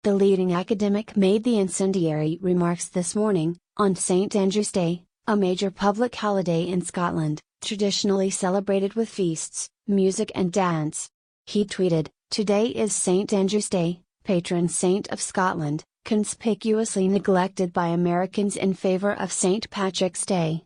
The leading academic made the incendiary remarks this morning, on St Andrew's Day, a major public holiday in Scotland, traditionally celebrated with feasts, music and dance. He tweeted, "Today is St Andrew's Day, patron saint of Scotland, conspicuously neglected by Americans in favor of St Patrick's Day."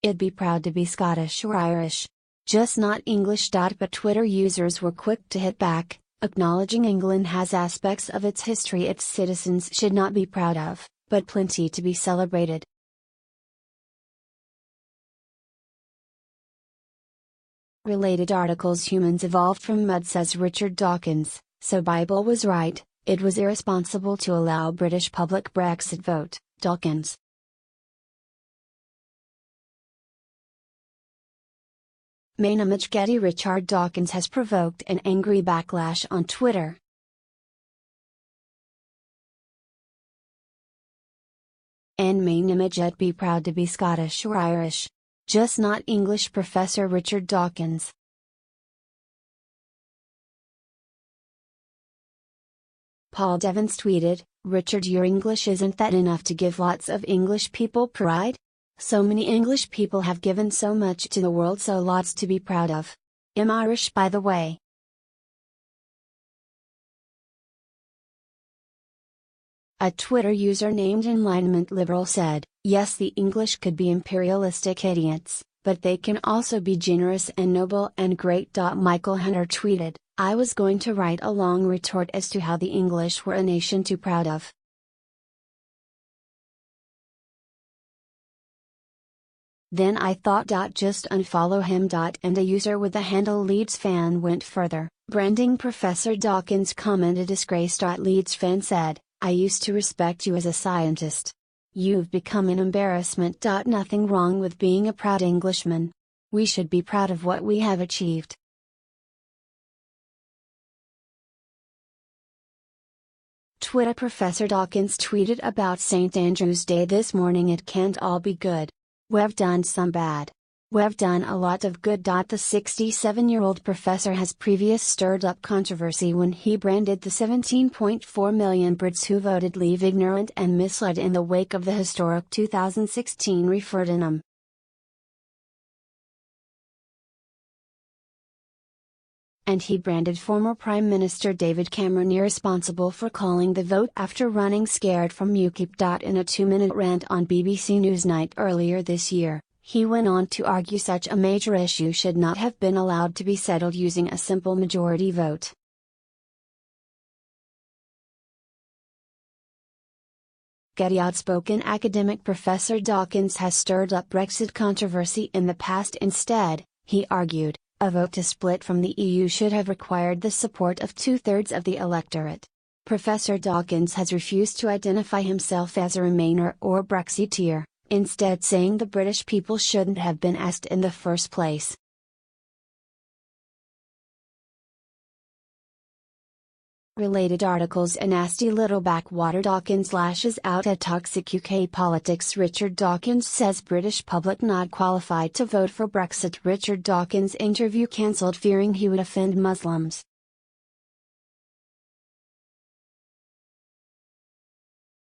I'd be proud to be Scottish or Irish. Just not English. But Twitter users were quick to hit back, acknowledging England has aspects of its history its citizens should not be proud of, but plenty to be celebrated. Related articles. Humans evolved from mud, says Richard Dawkins, so Bible was right, it was irresponsible to allow British public Brexit vote, Dawkins. MAINIMAGE. Getty. Richard Dawkins has provoked an angry backlash on Twitter. ENDMAINIMAGE. I'd be proud to be Scottish or Irish. Just not English. Professor Richard Dawkins. Paul Devins tweeted, "Richard, your English isn't that enough to give lots of English people pride? So many English people have given so much to the world, so lots to be proud of. I'm Irish, by the way." A Twitter user named Enlightenment Liberal said, "Yes, the English could be imperialistic idiots, but they can also be generous and noble and great." Michael Hunter tweeted, "I was going to write a long retort as to how the English were a nation too proud of. Then I thought, just unfollow him." And a user with the handle Leeds Fan went further, branding Professor Dawkins' comment a disgrace. Leeds Fan said, "I used to respect you as a scientist. You've become an embarrassment. Nothing wrong with being a proud Englishman. We should be proud of what we have achieved." Twitter. Professor Dawkins tweeted about St Andrew's Day this morning, "It can't all be good. We've done some bad. We've done a lot of good." The 67-year-old professor has previously stirred up controversy when he branded the 17.4 million Brits who voted Leave ignorant and misled in the wake of the historic 2016 referendum. And he branded former Prime Minister David Cameron irresponsible for calling the vote after running scared from UKIP. In a 2-minute rant on BBC Newsnight earlier this year, he went on to argue such a major issue should not have been allowed to be settled using a simple majority vote. Getty. Outspoken academic Professor Dawkins has stirred up Brexit controversy in the past. Instead, he argued, a vote to split from the EU should have required the support of 2/3 of the electorate. Professor Dawkins has refused to identify himself as a Remainer or Brexiteer, instead saying the British people shouldn't have been asked in the first place. Related articles. A nasty little backwater. Dawkins lashes out at toxic UK politics. Richard Dawkins says British public not qualified to vote for Brexit. Richard Dawkins interview cancelled fearing he would offend Muslims.